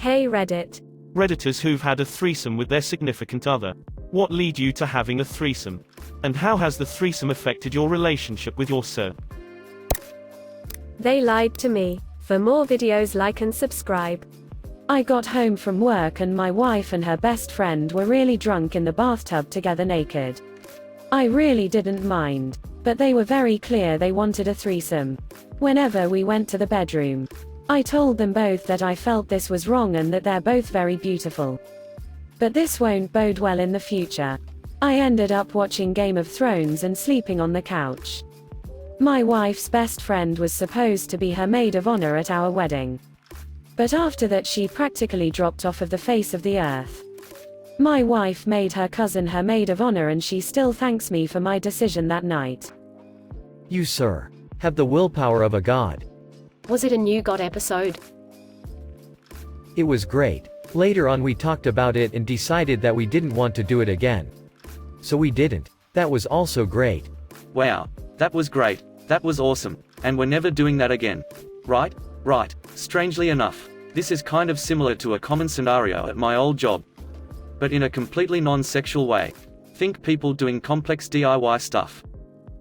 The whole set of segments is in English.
Hey Reddit. Redditors who've had a threesome with their significant other. What led you to having a threesome? And how has the threesome affected your relationship with your sir? They lied to me. For more videos, like and subscribe. I got home from work and my wife and her best friend were really drunk in the bathtub together naked. I really didn't mind, but they were very clear they wanted a threesome. Whenever we went to the bedroom, I told them both that I felt this was wrong and that they're both very beautiful. But this won't bode well in the future. I ended up watching Game of Thrones and sleeping on the couch. My wife's best friend was supposed to be her maid of honor at our wedding. But after that she practically dropped off of the face of the earth. My wife made her cousin her maid of honor and she still thanks me for my decision that night. You, sir, have the willpower of a god. Was it a new God episode? It was great. Later on we talked about it and decided that we didn't want to do it again. So we didn't. That was also great. Wow, that was great, that was awesome, and we're never doing that again. Right? Right. Strangely enough, this is kind of similar to a common scenario at my old job. But in a completely non-sexual way. Think people doing complex DIY stuff.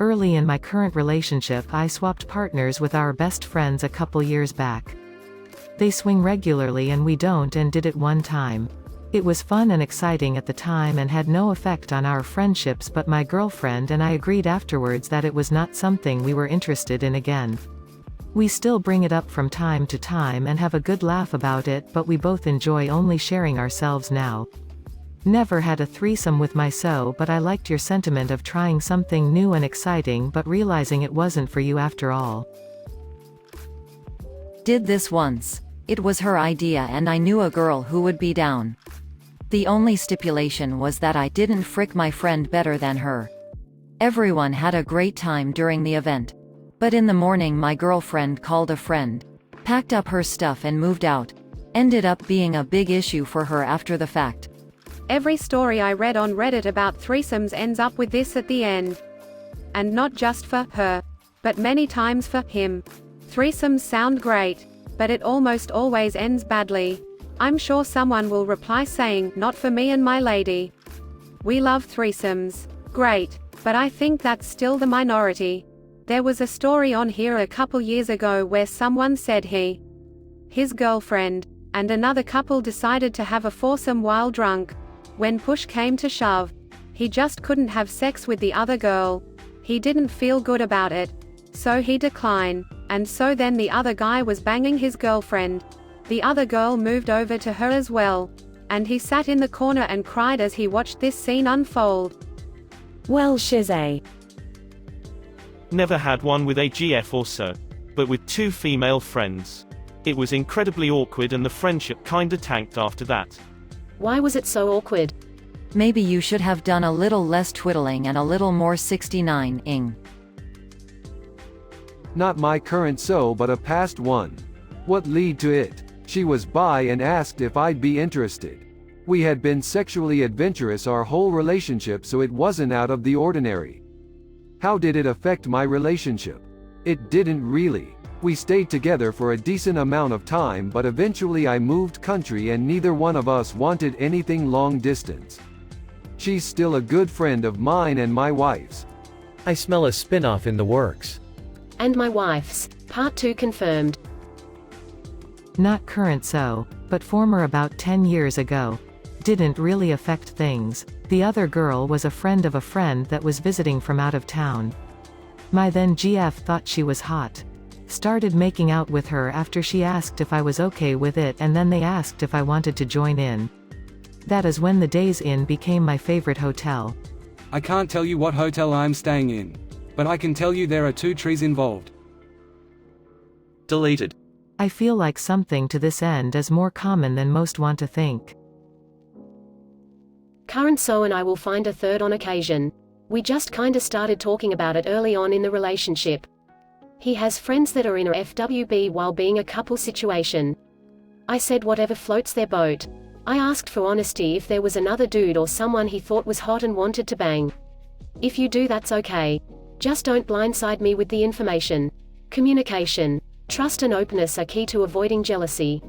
Early in my current relationship I swapped partners with our best friends a couple years back. They swing regularly and we don't, and did it one time. It was fun and exciting at the time and had no effect on our friendships, but my girlfriend and I agreed afterwards that it was not something we were interested in again. We still bring it up from time to time and have a good laugh about it, but we both enjoy only sharing ourselves now. Never had a threesome with my so, but I liked your sentiment of trying something new and exciting but realizing it wasn't for you after all. Did this once. It was her idea and I knew a girl who would be down. The only stipulation was that I didn't frick my friend better than her. Everyone had a great time during the event. But in the morning my girlfriend called a friend, packed up her stuff and moved out. Ended up being a big issue for her after the fact. Every story I read on Reddit about threesomes ends up with this at the end. And not just for her, but many times for him. Threesomes sound great, but it almost always ends badly. I'm sure someone will reply saying, not for me and my lady. We love threesomes. Great, but I think that's still the minority. There was a story on here a couple years ago where someone said his girlfriend, and another couple decided to have a foursome while drunk. When push came to shove, he just couldn't have sex with the other girl. He didn't feel good about it. So he declined, and so then the other guy was banging his girlfriend. The other girl moved over to her as well. And he sat in the corner and cried as he watched this scene unfold. Well, Shizay. Never had one with a GF or so. But with two female friends. It was incredibly awkward and the friendship kinda tanked after that. Why was it so awkward? Maybe you should have done a little less twiddling and a little more 69ing. Not my current so, but a past one. What led to it? She was bi and asked if I'd be interested. We had been sexually adventurous our whole relationship, so it wasn't out of the ordinary. How did it affect my relationship? It didn't really. We stayed together for a decent amount of time, but eventually I moved country and neither one of us wanted anything long distance. She's still a good friend of mine and my wife's. I smell a spin-off in the works. And my wife's. Part 2 confirmed. Not current so, but former about 10 years ago. Didn't really affect things. The other girl was a friend of a friend that was visiting from out of town. My then GF thought she was hot. Started making out with her after she asked if I was okay with it, and then they asked if I wanted to join in. That is when the Days Inn became my favorite hotel. I can't tell you what hotel I'm staying in. But I can tell you there are 2 trees involved. Deleted. I feel like something to this end is more common than most want to think. Current so and I will find a third on occasion. We just kinda started talking about it early on in the relationship. He has friends that are in a FWB while being a couple situation. I said whatever floats their boat. I asked for honesty if there was another dude or someone he thought was hot and wanted to bang. If you do, that's okay. Just don't blindside me with the information. Communication, trust and openness are key to avoiding jealousy.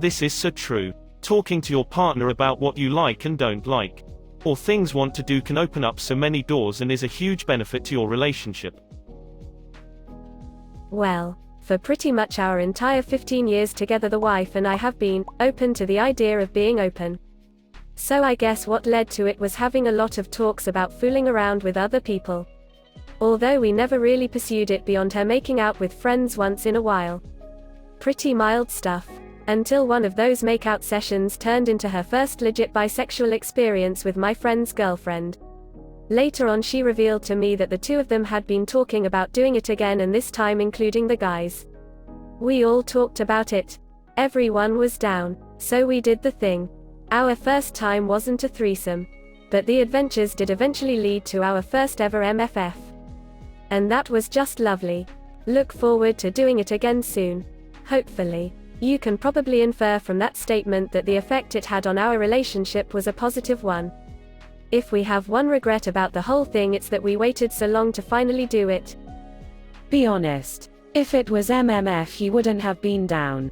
This is so true. Talking to your partner about what you like and don't like, or things want to do, can open up so many doors and is a huge benefit to your relationship. Well, for pretty much our entire 15 years together, the wife and I have been open to the idea of being open. So I guess what led to it was having a lot of talks about fooling around with other people. Although we never really pursued it beyond her making out with friends once in a while. Pretty mild stuff. Until one of those makeout sessions turned into her first legit bisexual experience with my friend's girlfriend. Later on, she revealed to me that the two of them had been talking about doing it again, and this time including the guys. We all talked about it. Everyone was down, so we did the thing. Our first time wasn't a threesome, but the adventures did eventually lead to our first ever MFF. And that was just lovely. Look forward to doing it again soon. Hopefully. You can probably infer from that statement that the effect it had on our relationship was a positive one. If we have one regret about the whole thing, it's that we waited so long to finally do it. Be honest. If it was MMF, you wouldn't have been down.